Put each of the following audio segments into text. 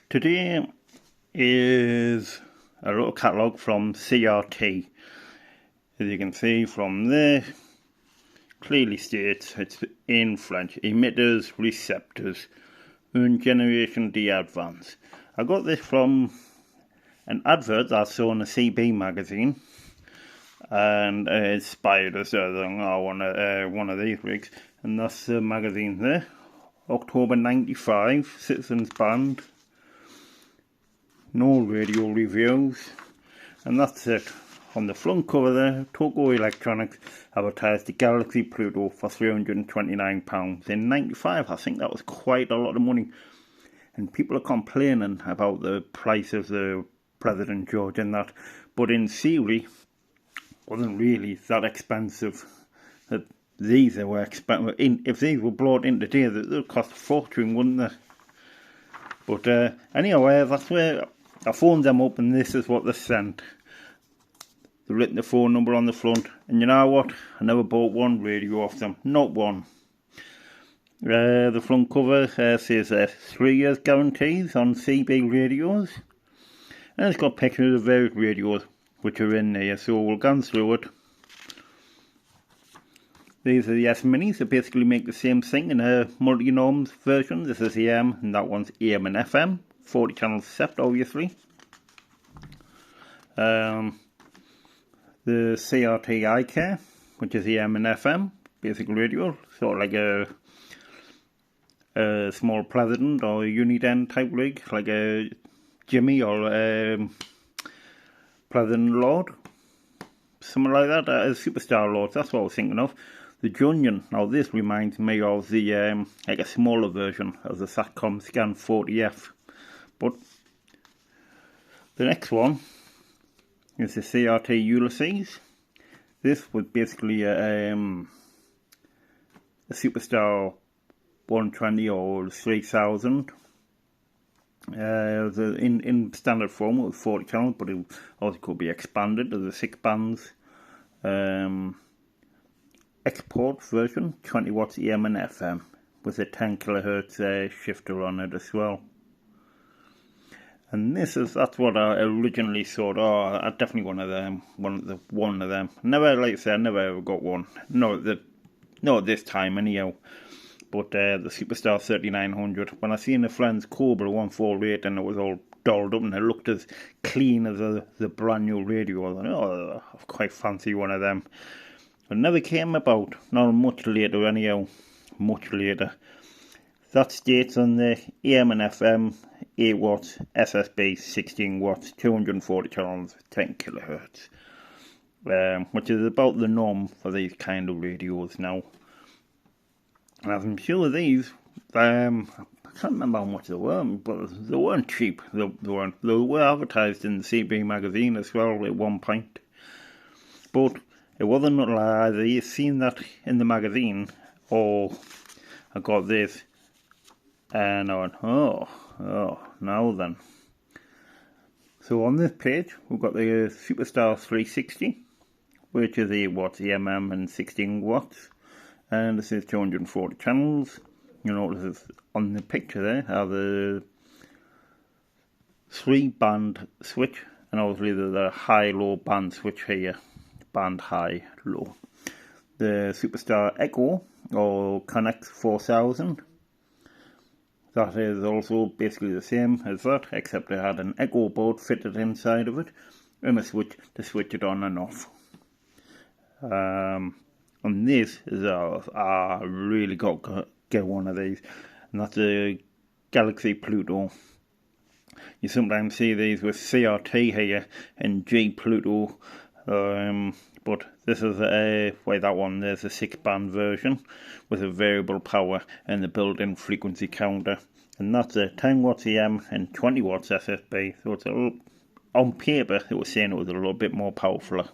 Today is a little catalogue from CRT. As you can see from there, clearly states it's in French: emitters, receptors, une generation d'advance. I got this from an advert I saw in a CB magazine, and it inspired us. I want one of these rigs, and that's the magazine there. October '95, Citizens Band. No radio reviews, and that's it. On the front cover there, Togo Electronics advertised the Galaxy Pluto for £329. In '95, I think that was quite a lot of money. And people are complaining about the price of the President George and that, but in theory, wasn't really that expensive. That these were expensive. If these were brought in today, they would cost a fortune, wouldn't they? But anyway, that's where I phoned them up, and this is what they sent. They've written the phone number on the front, and you know what? I never bought one radio off them, not one. The front cover says 3 years guarantees on CB radios, and it's got pictures of various radios which are in there, so we'll go through it. These are the S Minis. They basically make the same thing in a multi-norms version. This is AM, and that one's AM and FM. 40 channels sept, obviously. The CRT iCare, which is AM and FM, basic radio, sort of like a small President or a Uniden type rig, like a Jimmy or a President Lord, something like that. A Superstar Lord, that's what I was thinking of. The Junion. Now this reminds me of the like a smaller version of the Satcom Scan 40F. But the next one is the CRT Ulysses. This was basically a Superstar 120 or 3000. In standard form it was 40 channels, but it also could be expanded to the 6 bands. Export version, 20 watts AM and FM, with a 10 kHz shifter on it as well. And that's what I originally thought. Oh, I definitely one of them. One of them. Never, like I said, I never ever got one. Not at this time anyhow. But the Superstar 3900. When I seen the Friends Cobra 148 and it was all dolled up and it looked as clean as the brand new radio, I thought, oh, I quite fancy one of them. But it never came about. Not much later anyhow. Much later. That states on the AM and FM 8 watts, SSB 16 watts, 240 channels, 10 kHz, which is about the norm for these kind of radios now. And I'm sure these, I can't remember how much they were, but they weren't cheap. They were advertised in the CB magazine as well at one point. But it wasn't like either you seen that in the magazine or I got this. And I went, oh, now then. So on this page, we've got the Superstar 360, which is 8 watts EMM and 16 watts. And this is 240 channels. You notice on the picture there are the 3-band switch, and obviously the high-low band switch here. Band high, low. The Superstar Echo, or Connect 4000. That is also basically the same as that, except it had an echo board fitted inside of it, and a switch to switch it on and off. And this is I really got to get one of these, and that's a Galaxy Pluto. You sometimes see these with CRT here and G Pluto, but this is that one. There's a 6-band version with a variable power and the built-in frequency counter, and that's a 10 watts EM and 20 watts SSB. So it's on paper it was saying it was a little bit more powerful.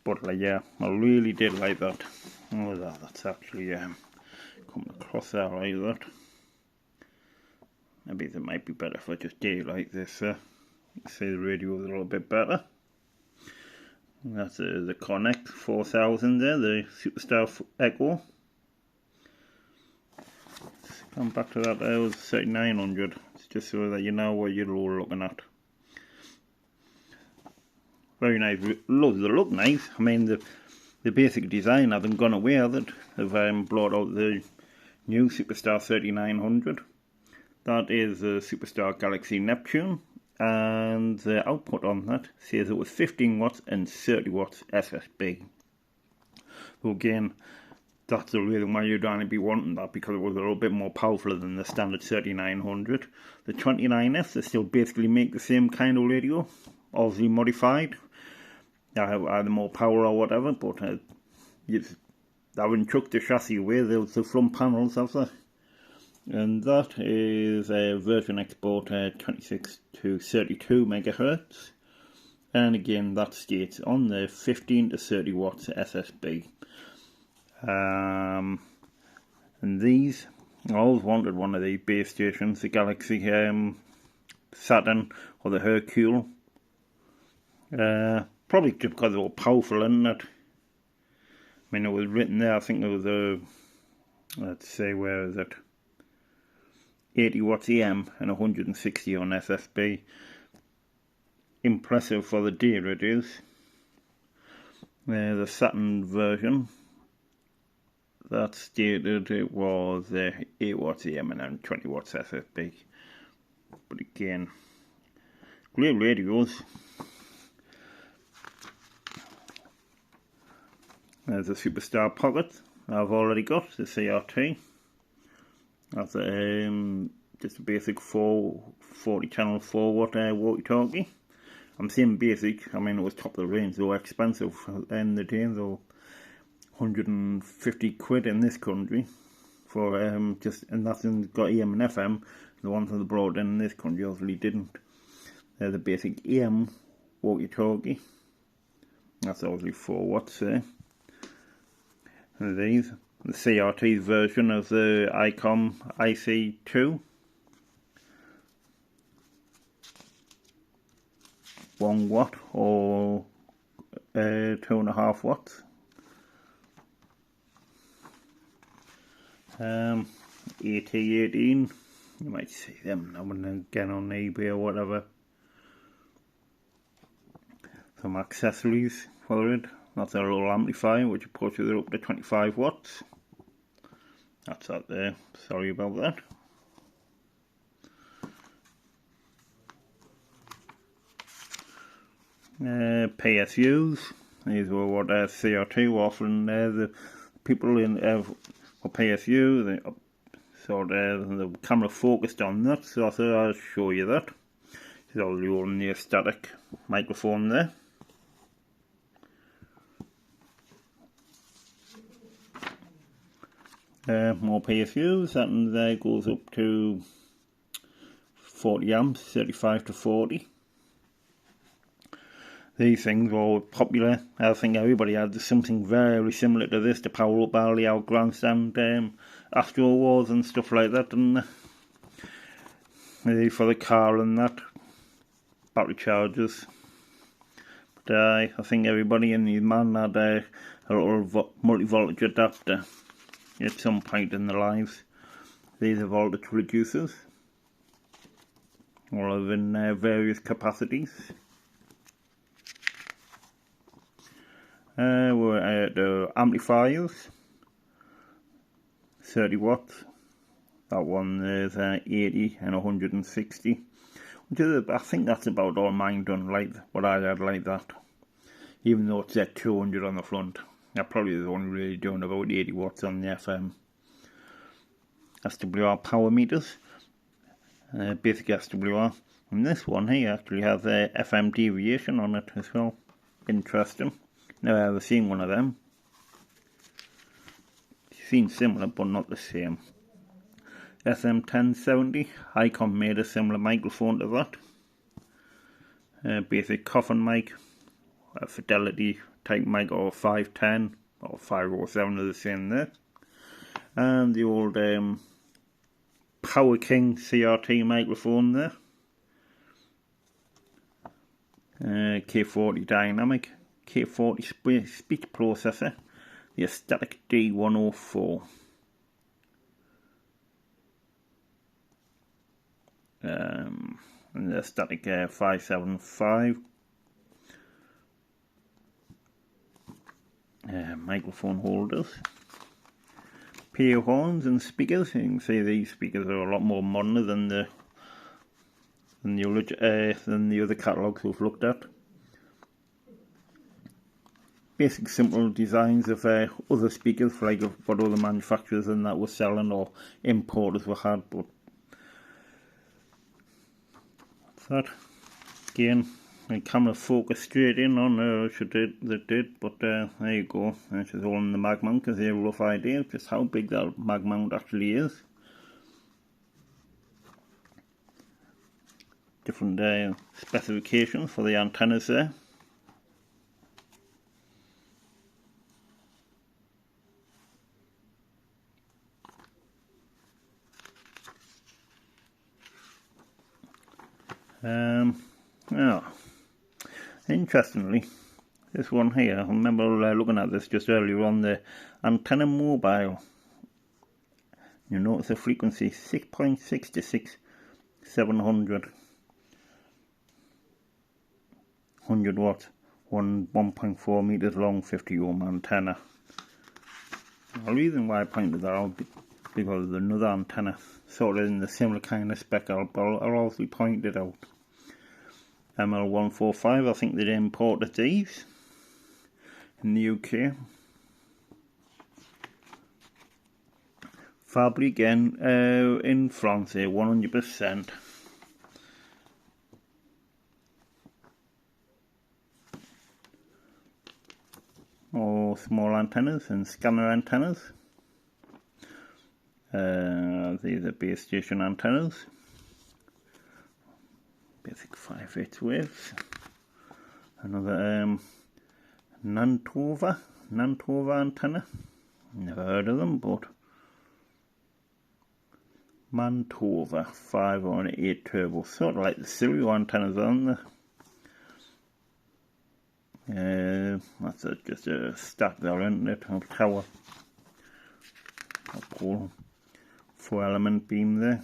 But yeah, I really did like that. Oh, that's actually coming across there like that. Maybe it might be better if I just do like this. See the radio is a little bit better. That's the Connect 4000 there, the Superstar Echo. Come back to that, there was 3900, it's just so that you know what you're all looking at. Very nice, they look nice. I mean, the basic design hasn't gone away, has it? They've brought out the new Superstar 3900. That is the Superstar Galaxy Neptune, and the output on that says it was 15 watts and 30 watts SSB. So again, that's the reason why you'd only be wanting that, because it was a little bit more powerful than the standard 3900. The 29S, they still basically make the same kind of radio, obviously modified, either more power or whatever, but they haven't chucked the chassis away, there's the front panels, have they? And that is a version export 26 to 32 megahertz, and again that states on the 15 to 30 watts SSB. And these, I always wanted one of these base stations, the Galaxy Saturn or the Hercule. Probably just because they were powerful, isn't it? I mean, it was written there, I think it was a, let's say, where is it? 80 watts AM and 160 on SSB. Impressive for the day it is. The Saturn version, that stated it was 8 watts AM and 20 watts SSB. But again, great radios. There's a Superstar Pocket I've already got, the CRT. That's just a basic 40 channel 4 watt walkie-talkie. I'm saying basic, I mean it was top of the range, they were expensive in the day, though 150 quid in this country for just, and that's got AM and FM. The ones that they brought in this country obviously didn't. They're the basic AM walkie-talkie. That's obviously 4 watts there. And these, the CRT version of the ICOM IC2. 1 watt or 2.5 watts. 18, you might see them now and again on eBay or whatever. Some accessories for it. That's a little amplifier which pushes it up to 25 watts. That's that there, sorry about that. PSUs, these were what CRT were offering the people in for PSU. So the camera focused on that, so I thought I'll show you that. There's all the old near static microphone there. More PSUs, that there goes up to 40 amps, 35 to 40. These things were popular. I think everybody had something very similar to this to power up all the old grandstand Astro Wars and stuff like that, and for the car and that, battery chargers. But I think everybody in the man had a little multi-voltage adapter at some point in their lives. These are voltage reducers, all of in various capacities. We're at the amplifiers, 30 watts. That one is 80 and 160, which is, I think that's about all mine done like what I had like that. Even though it's at 200 on the front, I probably is only really doing about 80 watts on the FM. SWR power meters, basic SWR. And this one here actually has a FM deviation on it as well. Interesting. Never ever seen one of them. Seen similar but not the same. SM1070, ICOM made a similar microphone to that. Basic coffin mic, a Fidelity type mic, or 510 or 507 are the same there. And the old Power King CRT microphone there. K40 dynamic, K40 speech processor, the Aesthetic D104. and the static 575. Microphone holders, pair of horns and speakers. You can see these speakers are a lot more modern than the other catalogues we've looked at. Basic simple designs of other speakers, for like what other manufacturers and that were selling or importers were had. But that's that. Again, my camera focused straight in on that did, but there you go. This is all in the mag mount, because they have a rough idea of just how big that mag mount actually is. Different specifications for the antennas there. Yeah. Interestingly, this one here, I remember looking at this just earlier on, the antenna mobile. You notice the frequency 6.66 700 100 watts, 1.4 meters long, 50 ohm antenna. The reason why I pointed that out because there's another antenna sort of in the similar kind of spec, I'll obviously point it out. ML145, I think they imported these in the UK. Fabric in France, 100%. Or small antennas and scanner antennas. These are base station antennas. Basic 5/8 waves. Another Nantova antenna. Never heard of them, but Mantova 5/8 turbo, sort of like the stereo antennas, aren't they? That's just a stack there, isn't it? A tower, a pole, 4-element beam there.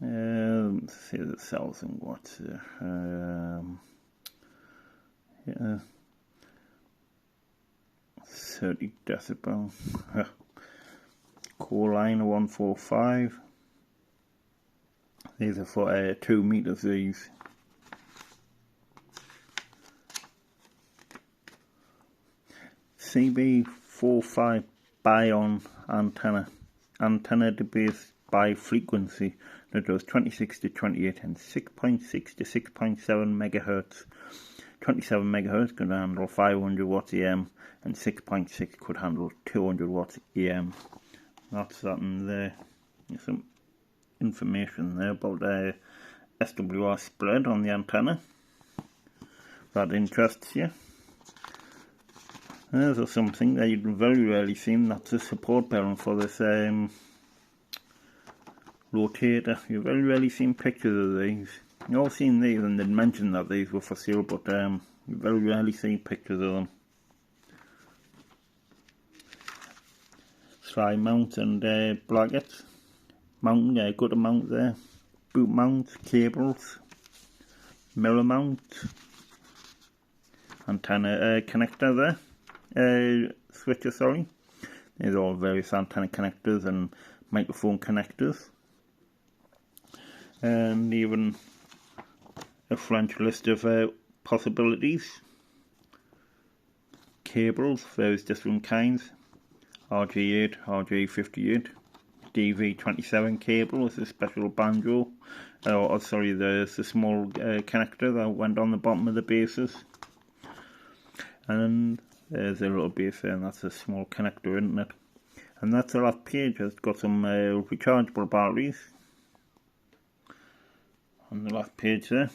Let's see the 1000 watts there. Yeah, 30 decibel. Core line 145. These are for 2 meters. These. CB45 Bion antenna to base by frequency that does 26 to 28 and 6.6 to 6.7 megahertz. 27 megahertz could handle 500 watts AM and 6.6 could handle 200 watts AM. That's that in there. There's some information there about the SWR spread on the antenna. If that interests you. There's something that you'd very rarely seen. That's a support bearing for this rotator. You've very rarely seen pictures of these. You've all seen these and they'd mentioned that these were for sale, but you've very rarely seen pictures of them. Try mount and brackets. Mounting, good amount there. Boot mounts, cables, mirror mount, antenna connector there. Switcher, sorry. These are all various antenna connectors and microphone connectors. And even a French list of possibilities. Cables, various different kinds. RG8, RG58, DV27 cable is a special banjo. Sorry, there's a small connector that went on the bottom of the bases. And there's a little base there, and that's a small connector, isn't it? And that's the last page. It's got some rechargeable batteries on the last page there.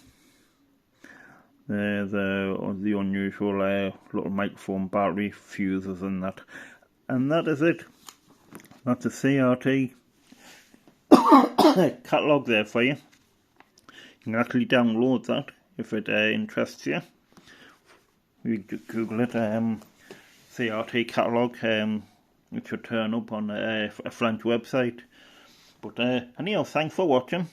There's the unusual little microphone battery fuses and that. And that is it. That's a CRT catalogue there for you. You can actually download that if it interests you. You Google it, CRT catalogue, it should turn up on a French website. But anyhow, thanks for watching.